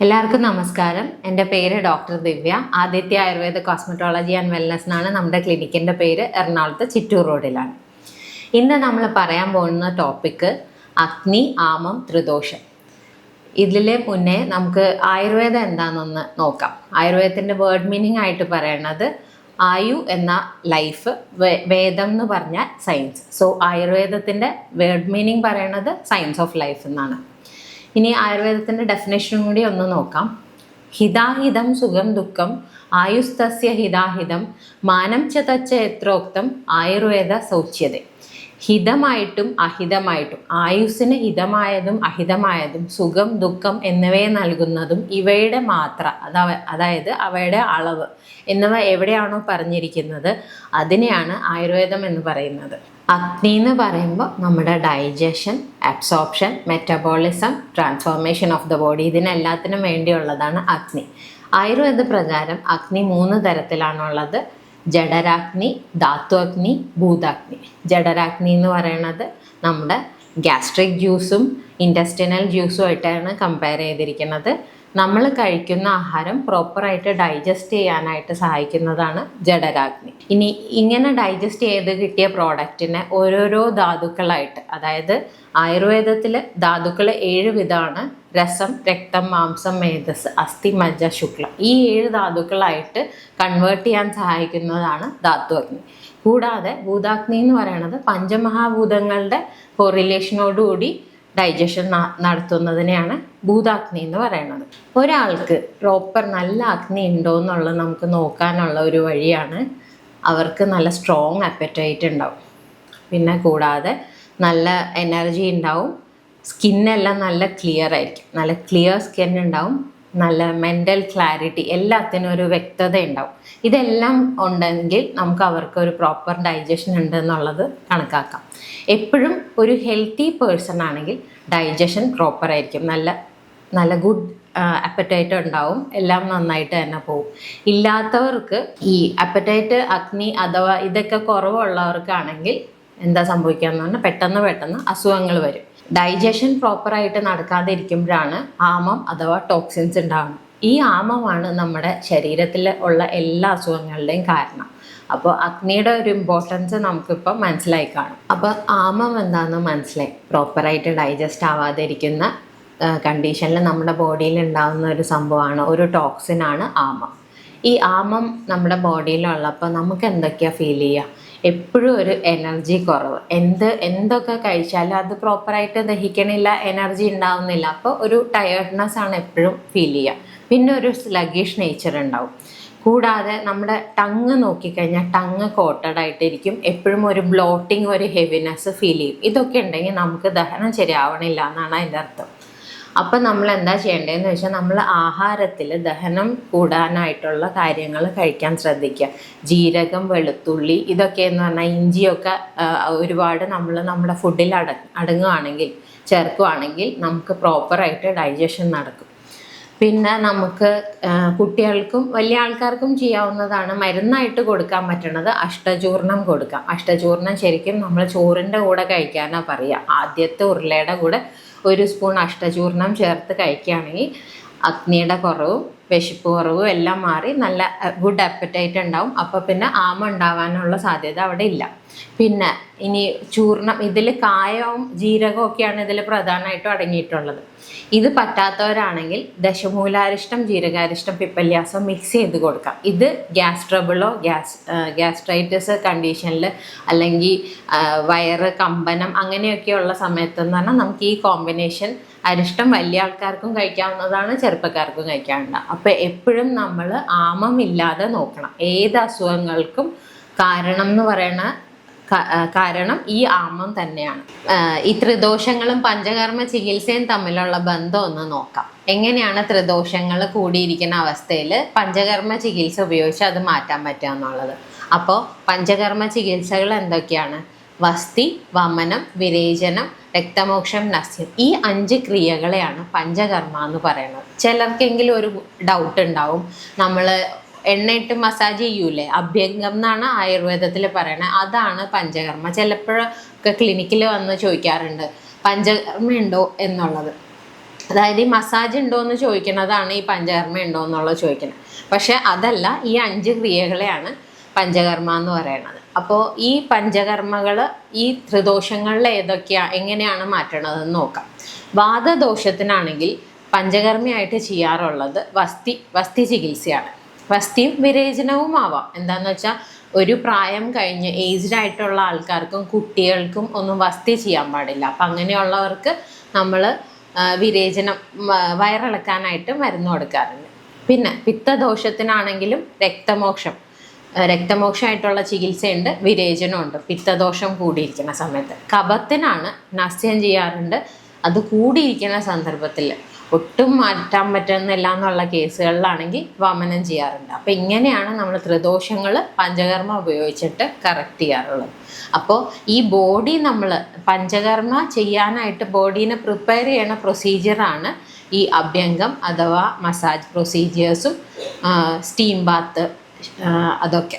എല്ലാവർക്കും നമസ്കാരം. എൻ്റെ പേര് doctor Divya. Aditya Ayurveda cosmetology and wellness എന്നാണ് നമ്മുടെ ക്ലിനിക്കിൻ്റെ പേര്. എറണാകുളത്ത് ചിറ്റൂർ റോഡിലാണ്. ഇന്ന് നമ്മൾ പറയാൻ പോകുന്ന ടോപ്പിക്ക് അഗ്നി, ആമം, ത്രിദോഷം. ഇതിൽ മുന്നേ നമുക്ക് ആയുർവേദം എന്താണെന്നൊന്ന് നോക്കാം. ആയുർവേദത്തിൻ്റെ വേർഡ് മീനിങ് ആയിട്ട് പറയണത് ആയു എന്ന ലൈഫ്, വേദം എന്ന് പറഞ്ഞാൽ സയൻസ്. സോ ആയുർവേദത്തിൻ്റെ വേർഡ് മീനിങ് പറയണത് സയൻസ് ഓഫ് ലൈഫ് എന്നാണ്. ഇനി ആയുർവേദത്തിൻ്റെ ഡെഫിനേഷനും കൂടി ഒന്ന് നോക്കാം. ഹിതാഹിതം സുഖം ദുഃഖം ആയുസ്തസ്യ ഹിതാഹിതം മാനം ച തച്ച എത്രോക്തം ആയുർവേദ സൗച്യത. ഹിതമായിട്ടും അഹിതമായിട്ടും, ആയുസ്സിന് ഹിതമായതും അഹിതമായതും സുഖം ദുഃഖം എന്നിവയെ നൽകുന്നതും ഇവയുടെ മാത്ര, അതായത് അവയുടെ അളവ് എന്നിവ എവിടെയാണോ പറഞ്ഞിരിക്കുന്നത് അതിനെയാണ് ആയുർവേദം എന്ന് പറയുന്നത്. അഗ്നി എന്ന് പറയുമ്പോൾ നമ്മുടെ digestion, absorption, metabolism, transformation of the body, ഇതിനെല്ലാത്തിനും വേണ്ടിയുള്ളതാണ് അഗ്നി. ആയുർവേദ പ്രകാരം അഗ്നി 3 തരത്തിലാണുള്ളത്. ജഠരാഗ്നി, ധാതു അഗ്നി, ഭൂതാഗ്നി. ജഠരാഗ്നി എന്ന് പറയുന്നത് നമ്മുടെ ഗ്യാസ്ട്രിക് ജ്യൂസും ഇൻറ്റസ്റ്റിനൽ ജ്യൂസും ആയിട്ടാണ് കമ്പയർ ചെയ്തിരിക്കുന്നത്. നമ്മൾ കഴിക്കുന്ന ആഹാരം പ്രോപ്പറായിട്ട് ഡൈജസ്റ്റ് ചെയ്യാനായിട്ട് സഹായിക്കുന്നതാണ് ജഠരാഗ്നി. ഇനി ഇങ്ങനെ ഡൈജസ്റ്റ് ചെയ്ത് കിട്ടിയ പ്രോഡക്റ്റിനെ ഓരോരോ ധാതുക്കളായിട്ട്, അതായത് ആയുർവേദത്തിൽ ധാതുക്കൾ 7 വിധമാണ്. രസം, രക്തം, മാംസം, മേധസ്, അസ്ഥി, മജ്ജ, ശുക്ലം. ഈ 7 ധാതുക്കളായിട്ട് കൺവേർട്ട് ചെയ്യാൻ സഹായിക്കുന്നതാണ് ധാതു അഗ്നി. കൂടാതെ ഭൂതാഗ്നി എന്ന് പറയുന്നത് പഞ്ചമഹാഭൂതങ്ങളുടെ കോറിലേഷനോടുകൂടി ഡൈജഷൻ നടത്തുന്നതിനെയാണ് ഭൂതാഗ്നി എന്ന് പറയുന്നത്. ഒരാൾക്ക് പ്രോപ്പർ നല്ല അഗ്നി ഉണ്ടോ എന്നുള്ളത് നമുക്ക് നോക്കാനുള്ള ഒരു വഴിയാണ് അവർക്ക് നല്ല സ്ട്രോങ് അപ്പറ്റൈറ്റ് ഉണ്ടാവും. പിന്നെ കൂടാതെ നല്ല എനർജി ഉണ്ടാവും. സ്കിന്നെല്ലാം നല്ല ക്ലിയർ ആയിരിക്കും. നല്ല ക്ലിയർ സ്കിൻ ഉണ്ടാവും. നല്ല മെൻ്റൽ ക്ലാരിറ്റി, എല്ലാത്തിനും ഒരു വ്യക്തത ഉണ്ടാവും. ഇതെല്ലാം ഉണ്ടെങ്കിൽ നമുക്ക് അവർക്ക് ഒരു പ്രോപ്പർ ഡൈജഷൻ ഉണ്ട് എന്നുള്ളത് കണക്കാക്കാം. എപ്പോഴും ഒരു ഹെൽത്തി പേഴ്സൺ ആണെങ്കിൽ ഡൈജഷൻ പ്രോപ്പർ ആയിരിക്കും. നല്ല ഗുഡ് അപ്പറ്റൈറ്റ് ഉണ്ടാവും. എല്ലാം നന്നായിട്ട് തന്നെ പോകും. ഇല്ലാത്തവർക്ക് ഈ അപ്പറ്റൈറ്റ്, അഗ്നി അഥവാ ഇതൊക്കെ കുറവുള്ളവർക്കാണെങ്കിൽ എന്താ സംഭവിക്കുക എന്ന് പറഞ്ഞാൽ പെട്ടെന്ന് അസുഖങ്ങൾ വരും. ഡൈജഷൻ പ്രോപ്പറായിട്ട് നടക്കാതിരിക്കുമ്പോഴാണ് ആമം അഥവാ ടോക്സിൻസ് ഉണ്ടാകുന്നത്. ഈ ആമമാണ് നമ്മുടെ ശരീരത്തിൽ ഉള്ള എല്ലാ അസുഖങ്ങളുടെയും കാരണം. അപ്പോൾ അഗ്നിയുടെ ഒരു ഇമ്പോർട്ടൻസ് നമുക്കിപ്പോൾ മനസ്സിലായി കാണും. അപ്പോൾ ആമം എന്താണെന്ന് മനസ്സിലായി. പ്രോപ്പറായിട്ട് ഡൈജസ്റ്റ് ആവാതിരിക്കുന്ന കണ്ടീഷനിൽ നമ്മുടെ ബോഡിയിൽ ഉണ്ടാകുന്ന ഒരു സംഭവമാണ്, ഒരു ടോക്സിനാണ് ആമം. ഈ ആമം നമ്മുടെ ബോഡിയിലുള്ളപ്പോൾ നമുക്ക് എന്തൊക്കെയാണ് ഫീൽ ചെയ്യുക? എപ്പോഴും ഒരു എനർജി കുറവ്. എന്തൊക്കെ കഴിച്ചാലും അത് പ്രോപ്പറായിട്ട് ദഹിക്കണില്ല, എനർജി ഉണ്ടാവുന്നില്ല. അപ്പോൾ ഒരു ടയേർഡ്നെസ് ആണ് എപ്പോഴും ഫീൽ ചെയ്യുക. പിന്നെ ഒരു സ്ലഗിഷ് നേച്ചർ ഉണ്ടാവും. കൂടാതെ നമ്മുടെ ടങ് നോക്കിക്കഴിഞ്ഞാൽ ടങ് കോട്ടഡ് ആയിട്ടിരിക്കും. എപ്പോഴും ഒരു ബ്ലോട്ടിങ്, ഒരു ഹെവിനെസ് ഫീൽ ചെയ്യും. ഇതൊക്കെ ഉണ്ടെങ്കിൽ നമുക്ക് ദഹനം ശരിയാവണില്ല എന്നാണ് അതിൻ്റെ അർത്ഥം. അപ്പം നമ്മൾ എന്താ ചെയ്യേണ്ടതെന്ന് വെച്ചാൽ നമ്മൾ ആഹാരത്തിൽ ദഹനം കൂടാനായിട്ടുള്ള കാര്യങ്ങൾ കഴിക്കാൻ ശ്രദ്ധിക്കുക. ജീരകം, വെളുത്തുള്ളി, ഇതൊക്കെ എന്ന് പറഞ്ഞാൽ ഇഞ്ചിയൊക്കെ ഒരുപാട് നമ്മുടെ ഫുഡിൽ അടങ്ങുകയാണെങ്കിൽ, ചേർക്കുകയാണെങ്കിൽ നമുക്ക് പ്രോപ്പറായിട്ട് ഡൈജഷൻ നടക്കും. പിന്നെ നമുക്ക് കുട്ടികൾക്കും വലിയ ആൾക്കാർക്കും ചെയ്യാവുന്നതാണ്, മരുന്നായിട്ട് കൊടുക്കാൻ പറ്റണത് അഷ്ടചൂർണം കൊടുക്കാം. അഷ്ടചൂർണം ശരിക്കും നമ്മൾ ചോറിൻ്റെ കൂടെ കഴിക്കാനാണ് പറയുക. ആദ്യത്തെ ഉരുളയുടെ കൂടെ 1 സ്പൂൺ അഷ്ടചൂർണം ചേർത്ത് കഴിക്കുകയാണെങ്കിൽ അഗ്നിയുടെ കുറവും വിശപ്പ് കുറവും എല്ലാം മാറി നല്ല ഗുഡ് അപ്പറ്റൈറ്റ് ഉണ്ടാവും. അപ്പോൾ പിന്നെ ആമ ഉണ്ടാവാനുള്ള സാധ്യത അവിടെ ഇല്ല. പിന്നെ ഇനി ചൂർണം, ഇതിൽ കായവും ജീരകവും ഒക്കെയാണ് ഇതിൽ പ്രധാനമായിട്ടും അടങ്ങിയിട്ടുള്ളത്. ഇത് പറ്റാത്തവരാണെങ്കിൽ ദശമൂലാരിഷ്ടം, ജീരകാരിഷ്ടം, പിപ്പല്യാസം മിക്സ് ചെയ്ത് കൊടുക്കാം. ഇത് ഗ്യാസ് ട്രബിളോ ഗ്യാസ്ട്രൈറ്റിസ് കണ്ടീഷനിൽ അല്ലെങ്കിൽ വയറ് കമ്പനം അങ്ങനെയൊക്കെയുള്ള സമയത്തെന്ന് പറഞ്ഞാൽ നമുക്ക് ഈ കോമ്പിനേഷൻ അരിഷ്ടം വലിയ ആൾക്കാർക്കും കഴിക്കാവുന്നതാണ്, ചെറുപ്പക്കാർക്കും കഴിക്കാവുന്നതാണ്. അപ്പോൾ എപ്പോഴും നമ്മൾ ആമം ഇല്ലാതെ നോക്കണം. ഏത് അസുഖങ്ങൾക്കും കാരണം ഈ ആമം തന്നെയാണ്. ഈ ത്രിദോഷങ്ങളും പഞ്ചകർമ്മ ചികിത്സയും തമ്മിലുള്ള ബന്ധം ഒന്ന് നോക്കാം. എങ്ങനെയാണ് ത്രിദോഷങ്ങൾ കൂടിയിരിക്കുന്ന അവസ്ഥയിൽ പഞ്ചകർമ്മ ചികിത്സ ഉപയോഗിച്ച് അത് മാറ്റാൻ പറ്റുക എന്നുള്ളത്. അപ്പോൾ പഞ്ചകർമ്മ ചികിത്സകൾ എന്തൊക്കെയാണ്? വസ്തി, വമനം, വിരേചനം, രക്തമോക്ഷം, നസ്യം. ഈ 5 ക്രിയകളെയാണ് പഞ്ചകർമ്മ എന്ന് പറയുന്നത്. ചിലർക്കെങ്കിലും ഒരു ഡൗട്ട് ഉണ്ടാവും. നമ്മൾ എണ്ണയിട്ട് മസാജ് ചെയ്യൂലേ, അഭ്യംഗം എന്നാണ് ആയുർവേദത്തിൽ പറയണത്, അതാണ് പഞ്ചകർമ്മ. ചിലപ്പോഴൊക്കെ ക്ലിനിക്കിൽ വന്ന് ചോദിക്കാറുണ്ട് പഞ്ചകർമ്മ ഉണ്ടോ എന്നുള്ളത്. അതായത് ഈ മസാജ് ഉണ്ടോ എന്ന് ചോദിക്കുന്നതാണ് ഈ പഞ്ചകർമ്മ ഉണ്ടോ എന്നുള്ളത് ചോദിക്കുന്നത്. പക്ഷെ അതല്ല, ഈ 5 ക്രിയകളെയാണ് പഞ്ചകർമ്മ എന്ന് പറയുന്നത്. അപ്പോൾ ഈ പഞ്ചകർമ്മകൾ ഈ ത്രിദോഷങ്ങളിൽ എങ്ങനെയാണ് മാറ്റണതെന്ന് നോക്കാം. വാതദോഷത്തിനാണെങ്കിൽ പഞ്ചകർമ്മയായിട്ട് ചെയ്യാറുള്ളത് വസ്തി ചികിത്സയാണ്. വസ്തിയും വിരേചനവും ആവാം. എന്താണെന്ന് വെച്ചാൽ ഒരു പ്രായം കഴിഞ്ഞ് ഏജ്ഡ് ആയിട്ടുള്ള ആൾക്കാർക്കും കുട്ടികൾക്കും ഒന്നും വസ്തി ചെയ്യാൻ പാടില്ല. അപ്പം അങ്ങനെയുള്ളവർക്ക് നമ്മൾ വിരേചനം വയറിളക്കാനായിട്ട് മരുന്ന് കൊടുക്കാറുണ്ട്. പിന്നെ പിത്തദോഷത്തിനാണെങ്കിലും രക്തമോക്ഷമായിട്ടുള്ള ചികിത്സയുണ്ട്, വിരേചനമുണ്ട് പിത്തദോഷം കൂടിയിരിക്കുന്ന സമയത്ത്. കഫത്തിനാണ് നസ്യം ചെയ്യാറുണ്ട്, അത് കൂടിയിരിക്കുന്ന സന്ദർഭത്തിൽ. ഒട്ടും മാറ്റാൻ പറ്റുന്നില്ല എന്നുള്ള കേസുകളിലാണെങ്കിൽ വമനം ചെയ്യാറുണ്ട്. അപ്പം ഇങ്ങനെയാണ് നമ്മൾ ത്രിദോഷങ്ങൾ പഞ്ചകർമ്മ ഉപയോഗിച്ചിട്ട് കറക്റ്റ് ചെയ്യാറുള്ളത്. അപ്പോൾ ഈ ബോഡി നമ്മൾ പഞ്ചകർമ്മ ചെയ്യാനായിട്ട് ബോഡീനെ പ്രിപ്പയർ ചെയ്യണ പ്രൊസീജിയറാണ് ഈ അഭ്യംഗം അഥവാ മസാജ് പ്രൊസീജിയേഴ്സും സ്റ്റീം ബാത്ത്. അതൊക്കെ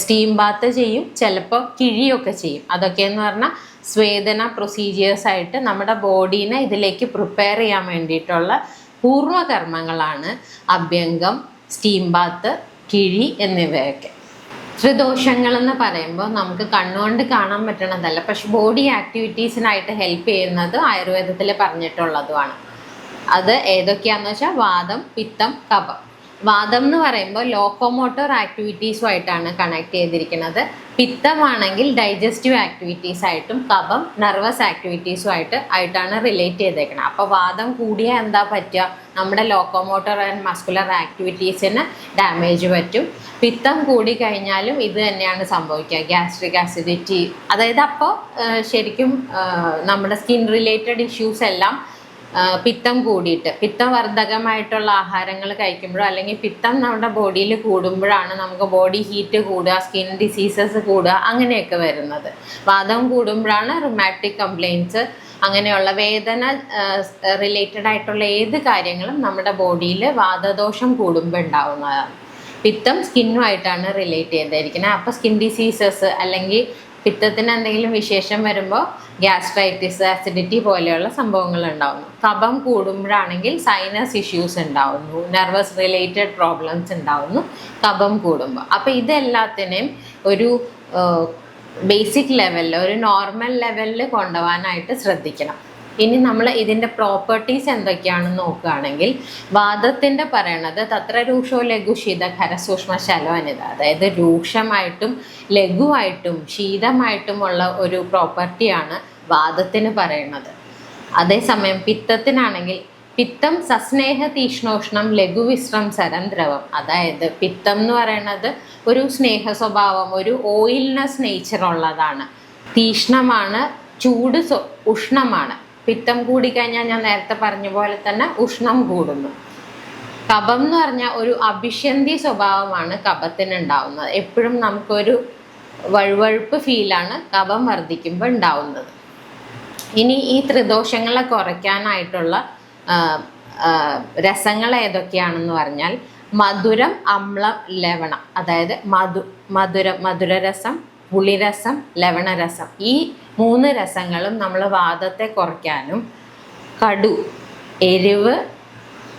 സ്റ്റീം ബാത്ത് ചെയ്യും, ചിലപ്പോൾ കിഴിയൊക്കെ ചെയ്യും. അതൊക്കെയെന്ന് പറഞ്ഞാൽ സ്വേദന പ്രൊസീജിയേഴ്സായിട്ട് നമ്മുടെ ബോഡീനെ ഇതിലേക്ക് പ്രിപ്പയർ ചെയ്യാൻ വേണ്ടിയിട്ടുള്ള പൂർവ്വകർമ്മങ്ങളാണ് അഭ്യംഗം, സ്റ്റീം ബാത്ത്, കിഴി എന്നിവയൊക്കെ. ത്രിദോഷങ്ങളെന്ന് പറയുമ്പോൾ നമുക്ക് കണ്ണുകൊണ്ട് കാണാൻ പറ്റണതല്ല, പക്ഷെ ബോഡി ആക്ടിവിറ്റീസിനായിട്ട് ഹെൽപ്പ് ചെയ്യുന്നത് ആയുർവേദത്തിൽ പറഞ്ഞിട്ടുള്ളതുമാണ്. അത് ഏതൊക്കെയാണെന്ന് വെച്ചാൽ വാദം, പിത്തം, കഫം. വാദം എന്ന് പറയുമ്പോൾ ലോക്കോമോട്ടോർ ആക്ടിവിറ്റീസുമായിട്ടാണ് കണക്ട് ചെയ്തിരിക്കുന്നത്. പിത്തമാണെങ്കിൽ ഡൈജസ്റ്റീവ് ആക്ടിവിറ്റീസ് ആയിട്ടും കഫം നെർവസ് ആയിട്ടാണ് റിലേറ്റ് ചെയ്തേക്കുന്നത്. അപ്പോൾ വാദം കൂടിയാൽ എന്താ പറ്റുക? നമ്മുടെ ലോക്കോമോട്ടോർ ആൻഡ് മസ്കുലർ ആക്ടിവിറ്റീസിന് ഡാമേജ് പറ്റും. പിത്തം കൂടി കഴിഞ്ഞാലും ഇത് തന്നെയാണ് സംഭവിക്കുക, ഗ്യാസ്ട്രിക് ആസിഡിറ്റി. അതായത് അപ്പോൾ ശരിക്കും നമ്മുടെ സ്കിൻ റിലേറ്റഡ് ഇഷ്യൂസ് എല്ലാം പിത്തം കൂടിയിട്ട്, പിത്തവർദ്ധകമായിട്ടുള്ള ആഹാരങ്ങൾ കഴിക്കുമ്പോഴോ അല്ലെങ്കിൽ പിത്തം നമ്മുടെ ബോഡിയിൽ കൂടുമ്പോഴാണ് നമുക്ക് ബോഡി ഹീറ്റ് കൂടുക, സ്കിൻ ഡിസീസസ് കൂടുക, അങ്ങനെയൊക്കെ വരുന്നത്. വാദം കൂടുമ്പോഴാണ് റുമാറ്റിക് കംപ്ലയിൻറ്റ്സ്, അങ്ങനെയുള്ള വേദന റിലേറ്റഡ് ആയിട്ടുള്ള ഏത് കാര്യങ്ങളും നമ്മുടെ ബോഡിയിൽ വാതദോഷം കൂടുമ്പോൾ ഉണ്ടാവുന്നതാണ്. പിത്തം സ്കിന്നുമായിട്ടാണ് റിലേറ്റ് ചെയ്തിരിക്കുന്നത്. അപ്പോൾ സ്കിൻ ഡിസീസസ് അല്ലെങ്കിൽ പിത്തത്തിന് എന്തെങ്കിലും വിശേഷം വരുമ്പോൾ ഗ്യാസ്ട്രൈറ്റിസ്, ആസിഡിറ്റി പോലെയുള്ള സംഭവങ്ങൾ ഉണ്ടാവുന്നു. കഫം കൂടുമ്പോഴാണെങ്കിൽ സൈനസ് ഇഷ്യൂസ് ഉണ്ടാവുന്നു, നെർവസ് റിലേറ്റഡ് പ്രോബ്ലംസ് ഉണ്ടാവുന്നു കഫം കൂടുമ്പോൾ. അപ്പോൾ ഇതെല്ലാത്തിനെയും ഒരു ബേസിക് ലെവലിൽ, ഒരു നോർമൽ ലെവലിൽ കൊണ്ടുപോകാനായിട്ട് ശ്രദ്ധിക്കണം. ഇനി നമ്മൾ ഇതിൻ്റെ പ്രോപ്പർട്ടീസ് എന്തൊക്കെയാണെന്ന് നോക്കുകയാണെങ്കിൽ, വാദത്തിൻ്റെ പറയണത് തത്ര രൂക്ഷോ ലഘു ശീതഖര സൂക്ഷ്മ ശലോനിത, അതായത് രൂക്ഷമായിട്ടും ലഘുവായിട്ടും ശീതമായിട്ടുമുള്ള ഒരു പ്രോപ്പർട്ടിയാണ് വാദത്തിന് പറയുന്നത്. അതേസമയം പിത്തത്തിനാണെങ്കിൽ പിത്തം സസ്നേഹ തീഷ്ണോഷ്ണം ലഘുവിശ്രം സരം ദ്രവം, അതായത് പിത്തം എന്ന് പറയുന്നത് ഒരു സ്നേഹ സ്വഭാവം, ഒരു ഓയിൽനെസ് നേച്ചർ ഉള്ളതാണ്. തീഷ്ണമാണ്, ചൂട് ഉഷ്ണമാണ്. പിത്തം കൂടിക്കഴിഞ്ഞാൽ ഞാൻ നേരത്തെ പറഞ്ഞ പോലെ തന്നെ ഉഷ്ണം കൂടുന്നു. കഫം എന്ന് പറഞ്ഞാൽ ഒരു അഭിഷന്തി സ്വഭാവമാണ് കഫത്തിന് ഉണ്ടാവുന്നത്. എപ്പോഴും നമുക്കൊരു വഴുവഴുപ്പ് ഫീലാണ് കഫം വർദ്ധിക്കുമ്പോൾ ഉണ്ടാവുന്നത്. ഇനി ഈ ത്രിദോഷങ്ങളെ കുറയ്ക്കാനായിട്ടുള്ള രസങ്ങൾ ഏതൊക്കെയാണെന്ന് പറഞ്ഞാൽ മധുരം, അമ്ലം, ലവണം. അതായത് മധുരരസം, പുളിരസം, ലവണരസം, ഈ 3 രസങ്ങളും നമ്മൾ വാദത്തെ കുറയ്ക്കാനും, കടു, എരിവ്,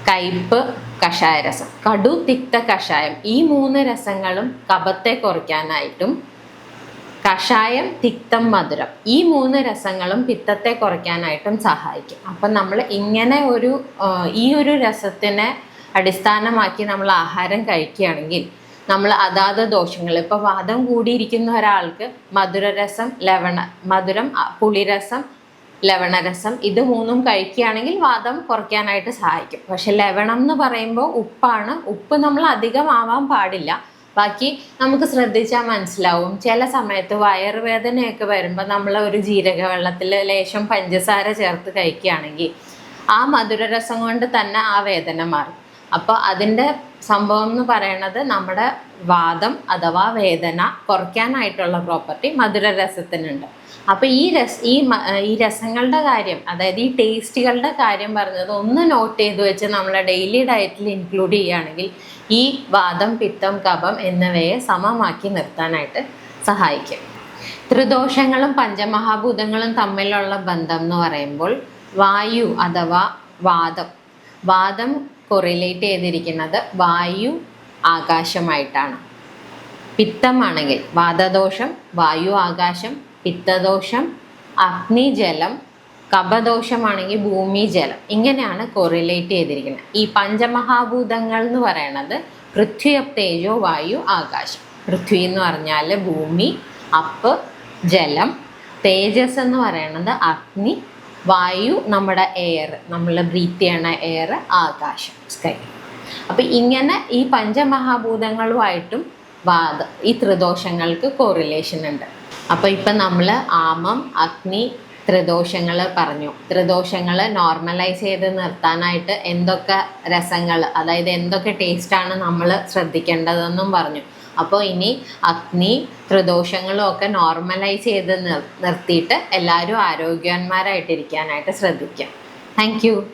കയ്പ്പ്, കഷായരസം, കടു, തിക്ത, കഷായം, ഈ 3 രസങ്ങളും കഫത്തെ കുറയ്ക്കാനായിട്ടും, കഷായം, തിക്തം, മധുരം, ഈ 3 രസങ്ങളും പിത്തത്തെ കുറയ്ക്കാനായിട്ടും സഹായിക്കും. അപ്പം നമ്മൾ ഇങ്ങനെ ഈ ഒരു രസത്തിനെ അടിസ്ഥാനമാക്കി നമ്മൾ ആഹാരം കഴിക്കുകയാണെങ്കിൽ നമ്മൾ അതാത് ദോഷങ്ങൾ, ഇപ്പോൾ വാദം കൂടിയിരിക്കുന്ന ഒരാൾക്ക് മധുരം, പുളിരസം, ലവണരസം, ഇത് 3ഉം കഴിക്കുകയാണെങ്കിൽ വാദം കുറയ്ക്കാനായിട്ട് സഹായിക്കും. പക്ഷെ ലവണം എന്ന് പറയുമ്പോൾ ഉപ്പാണ്. ഉപ്പ് നമ്മൾ അധികം ആവാൻ പാടില്ല. ബാക്കി നമുക്ക് ശ്രദ്ധിച്ചാൽ മനസ്സിലാവും. ചില സമയത്ത് വയറുവേദനയൊക്കെ വരുമ്പോൾ നമ്മൾ ഒരു ജീരക വെള്ളത്തിൽ ലേശം പഞ്ചസാര ചേർത്ത് കഴിക്കുകയാണെങ്കിൽ ആ മധുരരസം കൊണ്ട് തന്നെ ആ വേദന മാറും. അപ്പോൾ അതിൻ്റെ സംഭവം എന്ന് പറയണത് നമ്മുടെ വാദം അഥവാ വേദന കുറയ്ക്കാനായിട്ടുള്ള പ്രോപ്പർട്ടി മധുരരസത്തിനുണ്ട്. അപ്പോൾ ഈ രസങ്ങളുടെ കാര്യം, അതായത് ഈ ടേസ്റ്റുകളുടെ കാര്യം പറഞ്ഞത് ഒന്ന് നോട്ട് ചെയ്ത് വെച്ച് നമ്മളെ ഡെയിലി ഡയറ്റിൽ ഇൻക്ലൂഡ് ചെയ്യുകയാണെങ്കിൽ ഈ വാദം, പിത്തം, കഫം എന്നിവയെ സമമാക്കി നിർത്താനായിട്ട് സഹായിക്കും. ത്രിദോഷങ്ങളും പഞ്ചമഹാഭൂതങ്ങളും തമ്മിലുള്ള ബന്ധം എന്ന് പറയുമ്പോൾ വായു അഥവാ വാദം കൊറിലേറ്റ് ചെയ്തിരിക്കുന്നത് വായു ആകാശമായിട്ടാണ്. പിത്തമാണെങ്കിൽ വാതദോഷം വായു ആകാശം, പിത്തദോഷം അഗ്നി ജലം, കഫദോഷമാണെങ്കിൽ ഭൂമി ജലം. ഇങ്ങനെയാണ് കൊറിലേറ്റ് ചെയ്തിരിക്കുന്നത്. ഈ പഞ്ചമഹാഭൂതങ്ങൾ എന്ന് പറയുന്നത് പൃഥ്വി, അപ്പ്, തേജോ, വായു, ആകാശം. പൃഥ്വി എന്ന് പറഞ്ഞാൽ ഭൂമി, അപ്പ് ജലം, തേജസ് എന്ന് പറയുന്നത് അഗ്നി, വായു നമ്മുടെ എയർ, നമ്മൾ ബ്രീത്ത് ചെയ്യണ എയർ, ആകാശം സ്കൈ. അപ്പം ഇങ്ങനെ ഈ പഞ്ചമഹാഭൂതങ്ങളുമായിട്ടും ഈ ത്രിദോഷങ്ങൾക്ക് കോറിലേഷൻ ഉണ്ട്. അപ്പോൾ ഇപ്പം നമ്മൾ ആമം, അഗ്നി, ത്രിദോഷങ്ങൾ പറഞ്ഞു. ത്രിദോഷങ്ങൾ നോർമലൈസ് ചെയ്ത് നിർത്താനായിട്ട് എന്തൊക്കെ രസങ്ങൾ, അതായത് എന്തൊക്കെ ടേസ്റ്റാണ് നമ്മൾ ശ്രദ്ധിക്കേണ്ടതെന്നും പറഞ്ഞു. അപ്പോൾ ഇനി അഗ്നി ത്രിദോഷങ്ങളും ഒക്കെ നോർമലൈസ് ചെയ്ത് നിർത്തിയിട്ട് എല്ലാവരും ആരോഗ്യവാന്മാരായിട്ടിരിക്കാനായിട്ട് ശ്രദ്ധിക്കാം. Thank you.